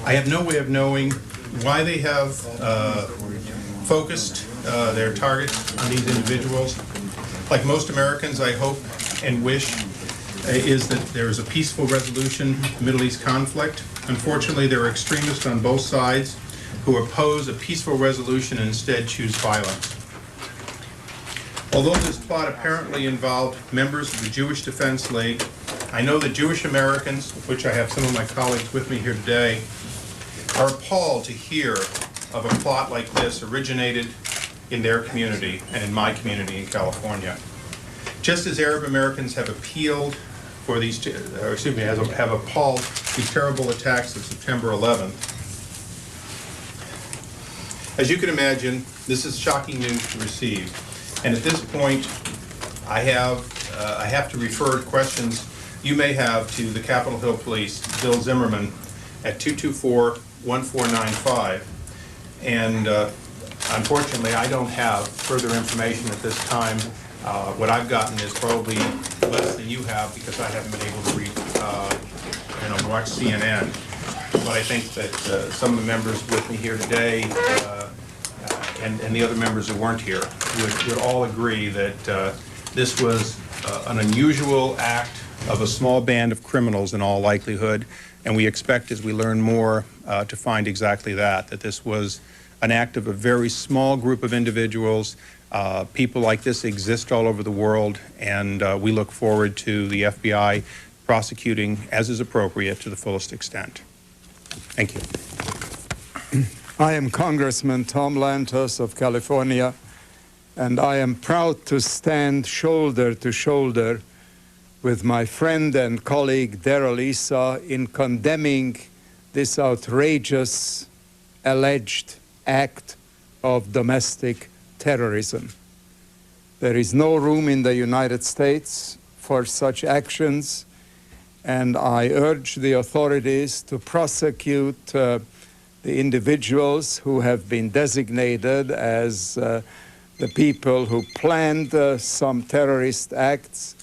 I have no way of knowing why they have focused their target on these individuals. Like most Americans, I hope and wish is that there is a peaceful resolution to the Middle East conflict. Unfortunately, there are extremists on both sides who oppose a peaceful resolution and instead choose violence. Although this plot apparently involved members of the Jewish Defense League, I know that Jewish Americans, of which I have some of my colleagues with me here today, are appalled to hear of a plot like this originated in their community and in my community in California. Just as Arab Americans have appealed for these, have appalled these terrible attacks of September 11th. As you can imagine, this is shocking news to receive. And at this point, I have to refer questions you may have to the Capitol Hill Police, Bill Zimmerman, at 224-1495. And unfortunately, I don't have further information at this time. What I've gotten is probably less than you have because I haven't been able to read, watch CNN. But I think that some of the members with me here today and the other members who weren't here would all agree that this was an unusual act of a small band of criminals in all likelihood, and we expect as we learn more to find exactly that this was an act of a very small group of individuals. People like this exist all over the world, and we look forward to the FBI prosecuting, as is appropriate, to the fullest extent. Thank you. I am Congressman Tom Lantos of California, and I am proud to stand shoulder to shoulder with my friend and colleague Darrell Issa in condemning this outrageous alleged act of domestic terrorism. There is no room in the United States for such actions, and I urge the authorities to prosecute the individuals who have been designated as the people who planned some terrorist acts,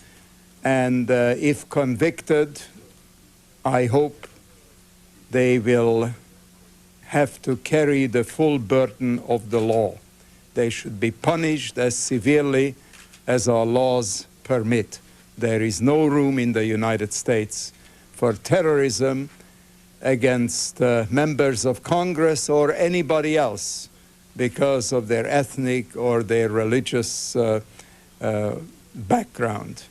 and if convicted, I hope they will have to carry the full burden of the law. They should be punished as severely as our laws permit. There is no room in the United States for terrorism against members of Congress or anybody else because of their ethnic or their religious background.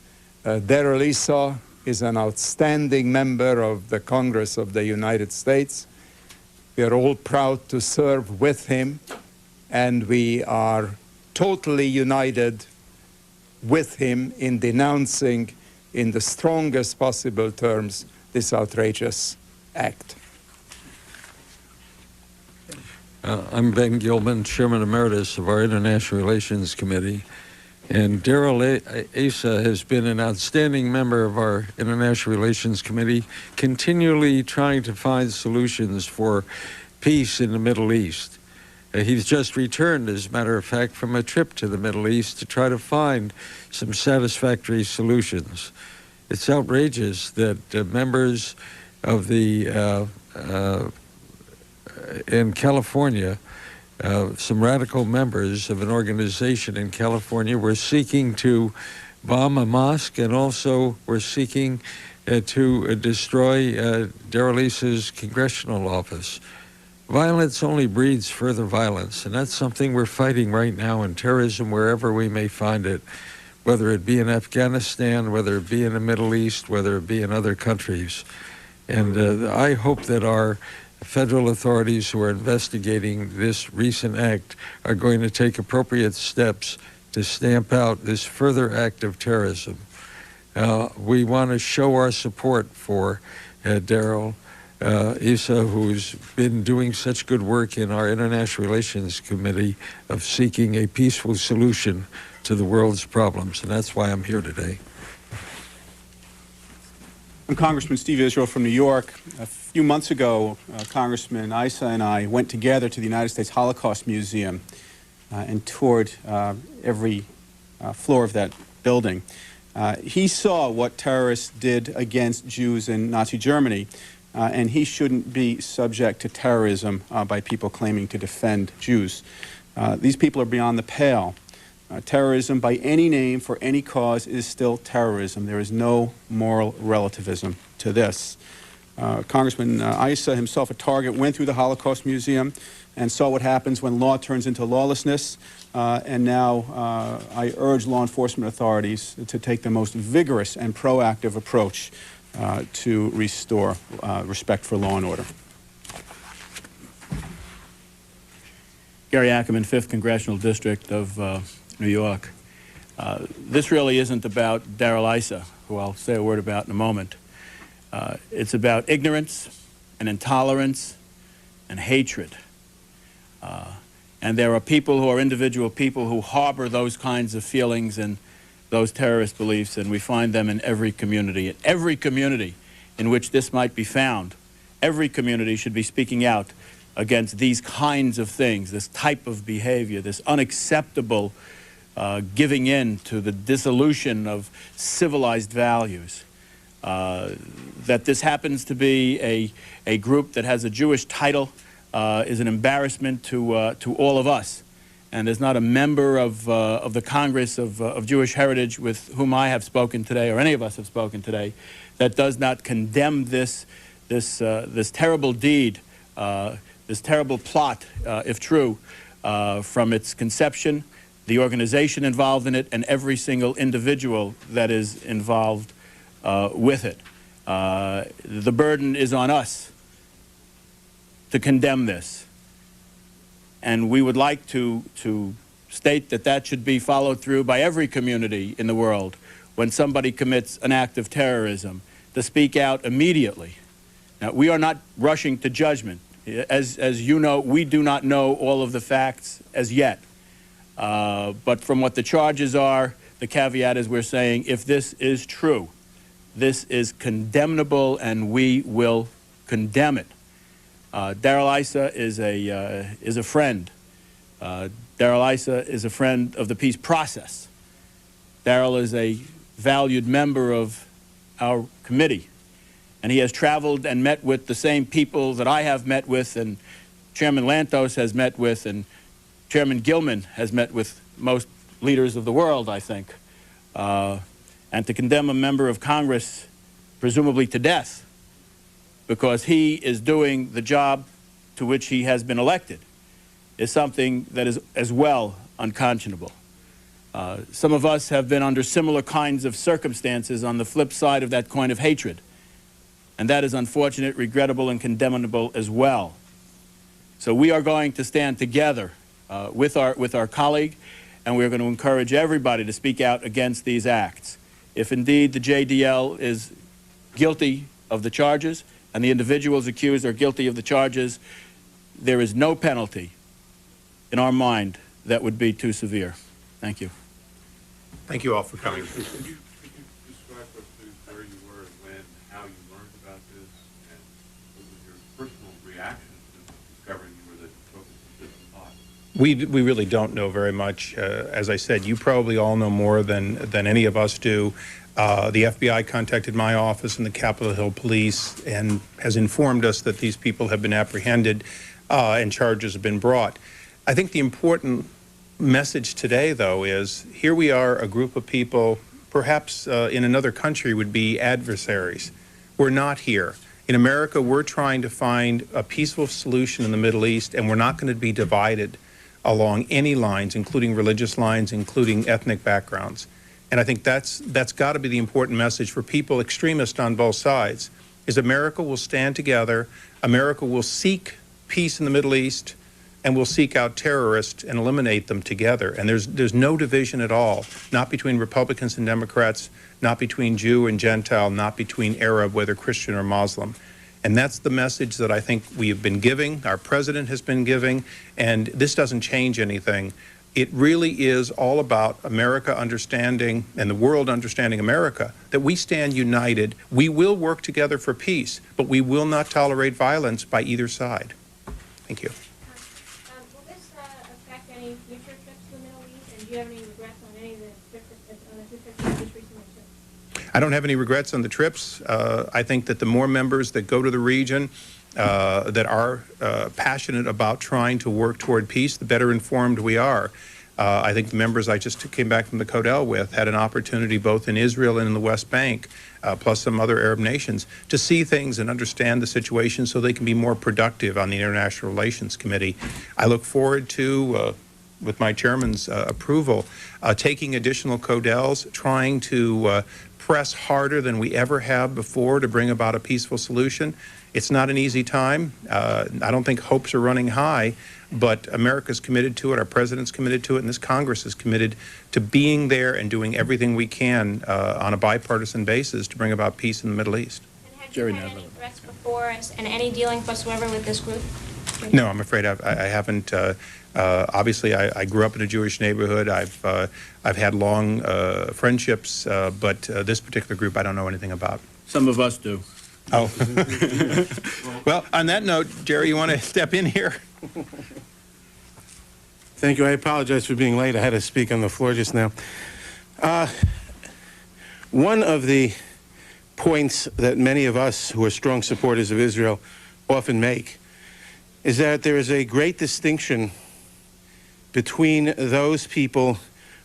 Darrell Issa is an outstanding member of the Congress of the United States. We are all proud to serve with him, and we are totally united with him in denouncing in the strongest possible terms this outrageous act. I'm Ben Gilman, Chairman Emeritus of our International Relations Committee, and Darrell Issa has been an outstanding member of our International Relations Committee, continually trying to find solutions for peace in the Middle East. He's just returned, as a matter of fact, from a trip to the Middle East to try to find some satisfactory solutions. It's outrageous that members of the, in California, some radical members of an organization in California were seeking to bomb a mosque and also were seeking to destroy Darrell Issa's congressional office. Violence only breeds further violence, and that's something we're fighting right now in terrorism wherever we may find it, whether it be in Afghanistan, whether it be in the Middle East, whether it be in other countries. And I hope that our federal authorities who are investigating this recent act are going to take appropriate steps to stamp out this further act of terrorism. We want to show our support for Darrell Issa, who's been doing such good work in our International Relations Committee of seeking a peaceful solution to the world's problems, and that's why I'm here today. I'm Congressman Steve Israel from New York. A few months ago, Congressman Issa and I went together to the United States Holocaust Museum and toured every floor of that building. He saw what terrorists did against Jews in Nazi Germany, and he shouldn't be subject to terrorism by people claiming to defend Jews. These people are beyond the pale. Terrorism by any name for any cause is still terrorism. There is no moral relativism to this. Congressman Issa, himself a target, went through the Holocaust Museum and saw what happens when law turns into lawlessness. And now I urge law enforcement authorities to take the most vigorous and proactive approach to restore respect for law and order. Gary Ackerman, 5th Congressional District of New York. This really isn't about Darrell Issa, who I'll say a word about in a moment. It's about ignorance and intolerance and hatred. And there are people who are individual people who harbor those kinds of feelings and those terrorist beliefs, and we find them in every community. In every community in which this might be found, every community should be speaking out against these kinds of things, this type of behavior, this unacceptable giving in to the dissolution of civilized values. That this happens to be a group that has a Jewish title is an embarrassment to all of us. And there's not a member of the Congress of Jewish Heritage with whom I have spoken today, or any of us have spoken today, that does not condemn this terrible deed, this terrible plot, if true, from its conception, the organization involved in it, and every single individual that is involved with it. The burden is on us to condemn this. And we would like to state that that should be followed through by every community in the world when somebody commits an act of terrorism, to speak out immediately. Now, we are not rushing to judgment. As you know, we do not know all of the facts as yet. But from what the charges are, the caveat is we're saying if this is true, this is condemnable and we will condemn it. Darrell Issa is a friend. Darrell Issa is a friend of the peace process. Darrell is a valued member of our committee, and he has traveled and met with the same people that I have met with, and Chairman Lantos has met with, and Chairman Gilman has met with most leaders of the world, I think. And to condemn a member of Congress, presumably to death, because he is doing the job to which he has been elected, is something that is as well unconscionable. Some of us have been under similar kinds of circumstances on the flip side of that coin of hatred, and that is unfortunate, regrettable, and condemnable as well. So we are going to stand together with our colleague, and we're going to encourage everybody to speak out against these acts. If indeed the JDL is guilty of the charges, and the individuals accused are guilty of the charges, there is no penalty in our mind that would be too severe. Thank you. Thank you all for coming. Could you describe for us where you were and when, how you learned about this, and what was your personal reaction to discovering you were the focus of this plot? We really don't know very much. As I said, you probably all know more than any of us do. The FBI contacted my office and the Capitol Hill Police and has informed us that these people have been apprehended and charges have been brought. I think the important message today, though, is here we are, a group of people, perhaps in another country would be adversaries. We're not here. In America, we're trying to find a peaceful solution in the Middle East, and we're not going to be divided along any lines, including religious lines, including ethnic backgrounds. And I think that's got to be the important message for people, extremists on both sides, is America will stand together, America will seek peace in the Middle East, and will seek out terrorists and eliminate them together. And there's no division at all, not between Republicans and Democrats, not between Jew and Gentile, not between Arab, whether Christian or Muslim. And that's the message that I think we have been giving, our president has been giving, and this doesn't change anything. It really is all about America understanding and the world understanding America, that we stand united. We will work together for peace, but we will not tolerate violence by either side. Thank you. Will this affect any future trips to the Middle East, and do you have any regrets on any of the trips that you just recently took? I don't have any regrets on the trips. I think that the more members that go to the region that are passionate about trying to work toward peace, the better informed we are. I think the members I just came back from the Codel with had an opportunity both in Israel and in the West Bank, plus some other Arab nations, to see things and understand the situation so they can be more productive on the International Relations Committee. I look forward to, with my chairman's approval, taking additional Codels, trying to press harder than we ever have before to bring about a peaceful solution. It's not an easy time. I don't think hopes are running high, but America's committed to it, our president's committed to it, and this Congress is committed to being there and doing everything we can on a bipartisan basis to bring about peace in the Middle East. And had you had any threats before and any dealings whatsoever with this group? No, I'm afraid I haven't. Obviously, I grew up in a Jewish neighborhood. I've had long friendships, but this particular group I don't know anything about. Some of us do. Oh. Well, on that note, Jerry, you want to step in here? Thank you. I apologize for being late. I had to speak on the floor just now. One of the points that many of us who are strong supporters of Israel often make is that there is a great distinction between those people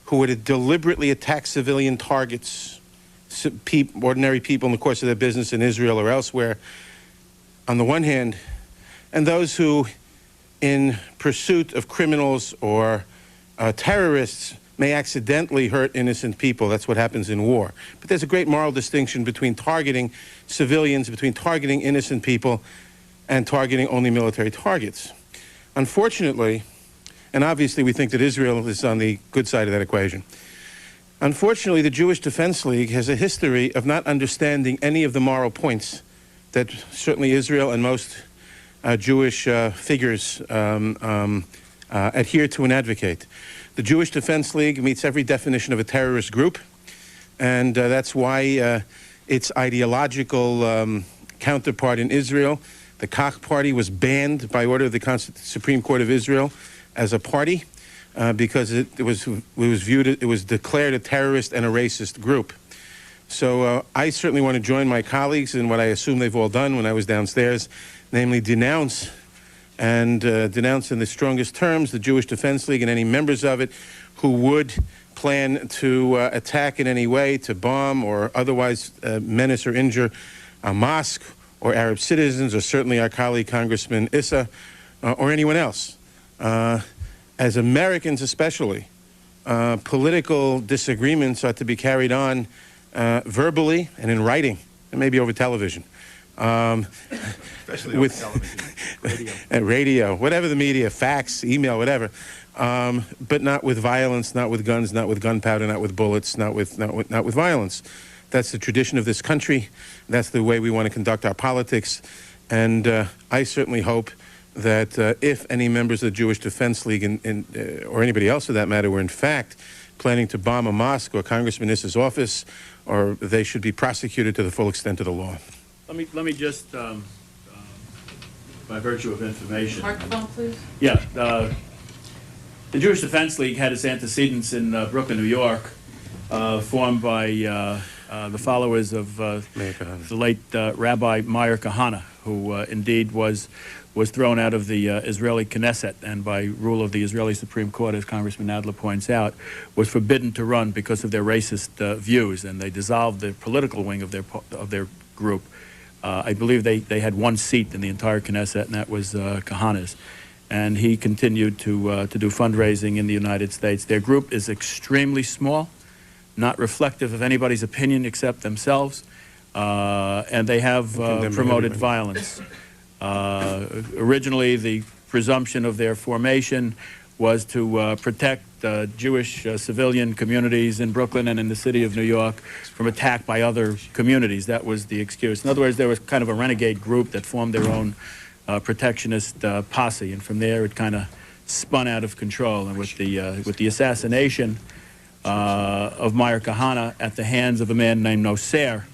who would deliberately attack civilian targets, ordinary people in the course of their business in Israel or elsewhere, on the one hand, and those who, in pursuit of criminals or terrorists, may accidentally hurt innocent people. That's what happens in war. But there's a great moral distinction between targeting civilians, between targeting innocent people, and targeting only military targets. Unfortunately, and obviously we think that Israel is on the good side of that equation, unfortunately, the Jewish Defense League has a history of not understanding any of the moral points that certainly Israel and most Jewish figures adhere to and advocate. The Jewish Defense League meets every definition of a terrorist group, and that's why its ideological counterpart in Israel, the Koch Party, was banned by order of the Supreme Court of Israel as a party. Because it was declared a terrorist and a racist group. So I certainly want to join my colleagues in what I assume they've all done when I was downstairs, namely denounce in the strongest terms the Jewish Defense League and any members of it who would plan to attack in any way, to bomb or otherwise menace or injure a mosque or Arab citizens, or certainly our colleague Congressman Issa or anyone else. As Americans especially, political disagreements are to be carried on verbally and in writing, and maybe over television. Especially over television. Radio, whatever the media, fax, email, whatever. But not with violence, not with guns, not with gunpowder, not with bullets, not with violence. That's the tradition of this country. That's the way we want to conduct our politics. And I certainly hope that if any members of the Jewish Defense League or anybody else for that matter were in fact planning to bomb a mosque or Congressman Issa's office, or they should be prosecuted to the full extent of the law. Let me just, by virtue of information. Microphone, please. Yeah, the Jewish Defense League had its antecedents in Brooklyn, New York, formed by the followers of the late Rabbi Meir Kahane, who indeed was thrown out of the Israeli Knesset, and by rule of the Israeli Supreme Court, as Congressman Adler points out, was forbidden to run because of their racist views, and they dissolved the political wing of their group. I believe they had one seat in the entire Knesset, and that was Kahane's. And he continued to do fundraising in the United States. Their group is extremely small, not reflective of anybody's opinion except themselves, and they have promoted violence. Originally, the presumption of their formation was to protect Jewish civilian communities in Brooklyn and in the city of New York from attack by other communities. That was the excuse. In other words, there was kind of a renegade group that formed their own protectionist posse, and from there it kind of spun out of control. And with the assassination of Meir Kahane at the hands of a man named Nosser,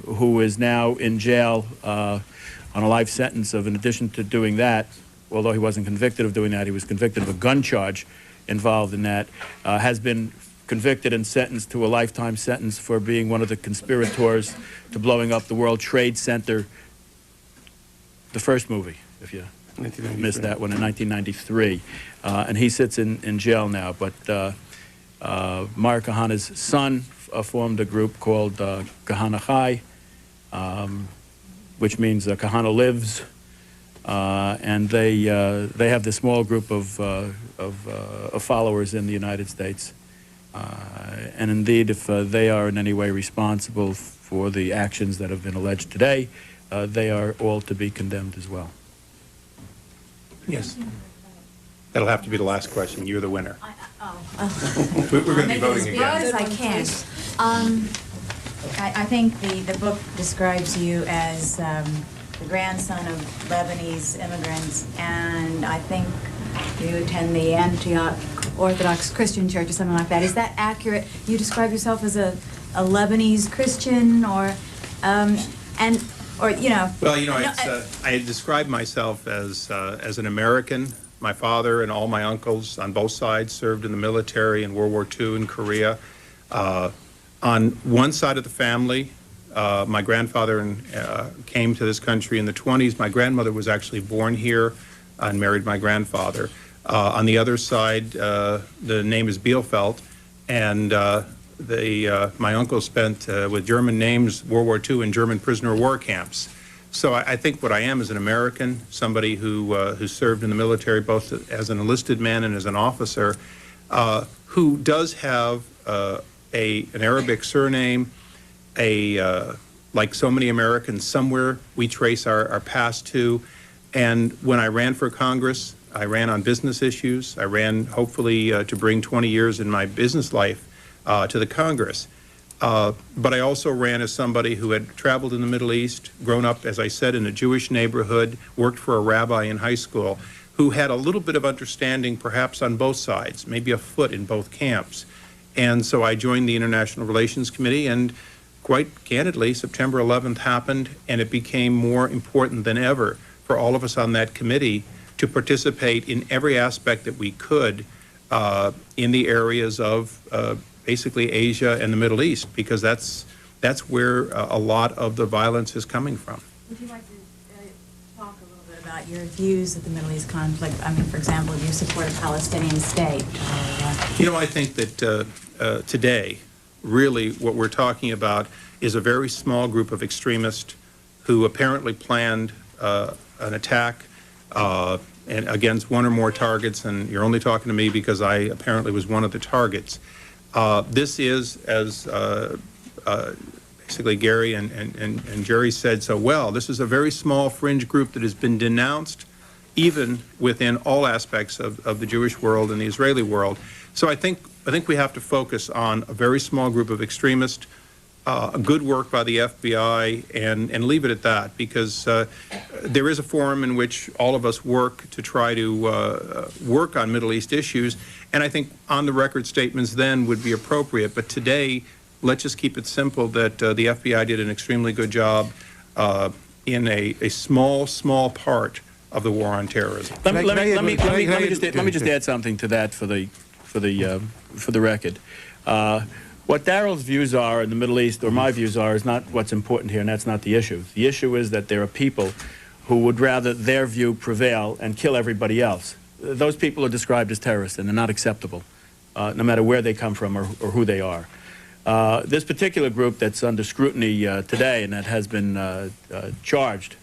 who is now in jail on a life sentence of, in addition to doing that, although he wasn't convicted of doing that, he was convicted of a gun charge involved in that, has been convicted and sentenced to a lifetime sentence for being one of the conspirators to blowing up the World Trade Center, the first movie, if you missed that one, in 1993. And he sits in jail now. But Meir Kahana's son formed a group called Kahana Chai, which means Kahana lives. And they have this small group of followers in the United States. And indeed, if they are in any way responsible for the actions that have been alleged today, they are all to be condemned as well. Yes. That'll have to be the last question. You're the winner. We're going to be voting again. As I can. I think the book describes you as the grandson of Lebanese immigrants, and I think you attend the Antioch Orthodox Christian Church or something like that. Is that accurate? You describe yourself as a Lebanese Christian, or you know? Well, you know, I describe myself as an American. My father and all my uncles on both sides served in the military in World War II in Korea. On one side of the family, my grandfather came to this country in the 20s. My grandmother was actually born here and married my grandfather. On the other side, the name is Bielefeld, and my uncle spent, with German names, World War II in German prisoner of war camps. So I think what I am is an American, somebody who served in the military both as an enlisted man and as an officer, who does have an Arabic surname, like so many Americans, somewhere we trace our past to. And when I ran for Congress, I ran on business issues. I ran, hopefully, to bring 20 years in my business life to the Congress. But I also ran as somebody who had traveled in the Middle East, grown up, as I said, in a Jewish neighborhood, worked for a rabbi in high school, who had a little bit of understanding, perhaps on both sides, maybe a foot in both camps. And so I joined the International Relations Committee, and quite candidly, September 11th happened, and it became more important than ever for all of us on that committee to participate in every aspect that we could in the areas of basically Asia and the Middle East, because that's where a lot of the violence is coming from. Would you like to talk a little bit about your views of the Middle East conflict? I mean, for example, do you support a Palestinian state? You know, I think that today, really what we're talking about is a very small group of extremists who apparently planned an attack and against one or more targets, and you're only talking to me because I apparently was one of the targets. This is, as basically Gary and Jerry said so well, this is a very small fringe group that has been denounced even within all aspects of the Jewish world and the Israeli world. So I think we have to focus on a very small group of extremists, good work by the FBI, and leave it at that, because there is a forum in which all of us work to try to work on Middle East issues, and I think on-the-record statements then would be appropriate. But today, let's just keep it simple that the FBI did an extremely good job in a small part of the war on terrorism. Let me just add something to that for the record. What Darrell's views are in the Middle East, or my views are, is not what's important here, and that's not the issue. The issue is that there are people who would rather their view prevail and kill everybody else. Those people are described as terrorists, and they're not acceptable, no matter where they come from or who they are. This particular group that's under scrutiny today and that has been charged,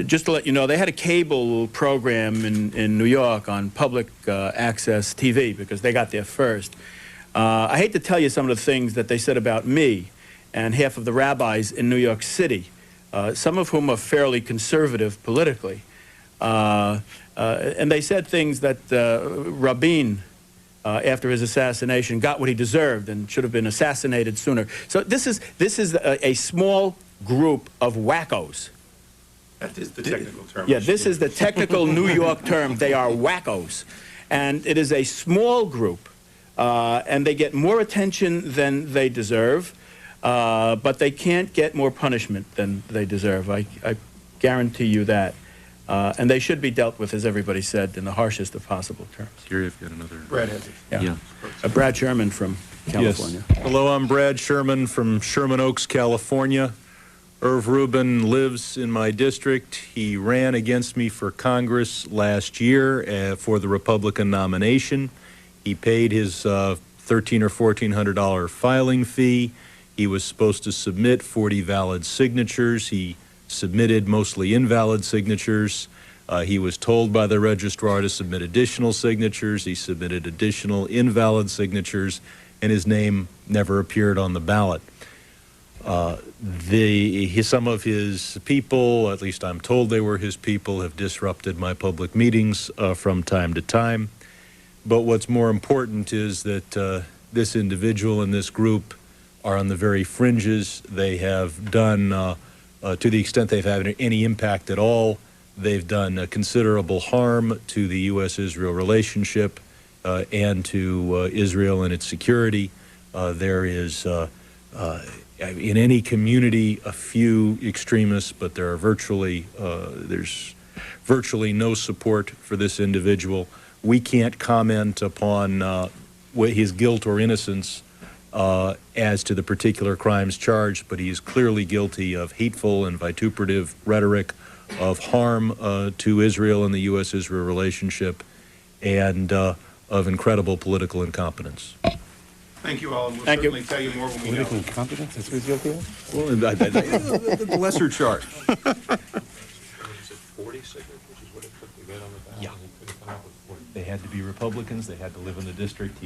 just to let you know, they had a cable program in New York on public access TV because they got there first. I hate to tell you some of the things that they said about me and half of the rabbis in New York City, some of whom are fairly conservative politically. And they said things that Rabin, after his assassination, got what he deserved and should have been assassinated sooner. So this is a small group of wackos. That is the technical term. Yeah, this is the technical New York term. They are wackos. And it is a small group, and they get more attention than they deserve, but they can't get more punishment than they deserve. I guarantee you that. And they should be dealt with, as everybody said, in the harshest of possible terms. Gary, if you had another. Brad has it. Yeah. Brad Sherman from California. Yes. Hello, I'm Brad Sherman from Sherman Oaks, California. Irv Rubin lives in my district. He ran against me for Congress last year for the Republican nomination. He paid his $1,300 or $1,400 filing fee. He was supposed to submit 40 valid signatures. He submitted mostly invalid signatures. He was told by the registrar to submit additional signatures. He submitted additional invalid signatures, and his name never appeared on the ballot. Some of his people, at least I'm told they were his people, have disrupted my public meetings from time to time. But what's more important is that this individual and this group are on the very fringes. They have done, to the extent they've had any impact at all, they've done considerable harm to the U.S.-Israel relationship and to Israel and its security. There is, in any community, a few extremists, but there are there's virtually no support for this individual. We can't comment upon his guilt or innocence as to the particular crimes charged, but he is clearly guilty of hateful and vituperative rhetoric, of harm to Israel and the U.S.-Israel relationship, and of incredible political incompetence. Thank you all, and we'll Thank you. certainly tell you more when we know. Political incompetence, that's what he's guilty of? Well, the lesser charge. 40 signatures is what it took to get on the ballot. Yeah. He couldn't come up with 40. They had to be Republicans. They had to live in the district. He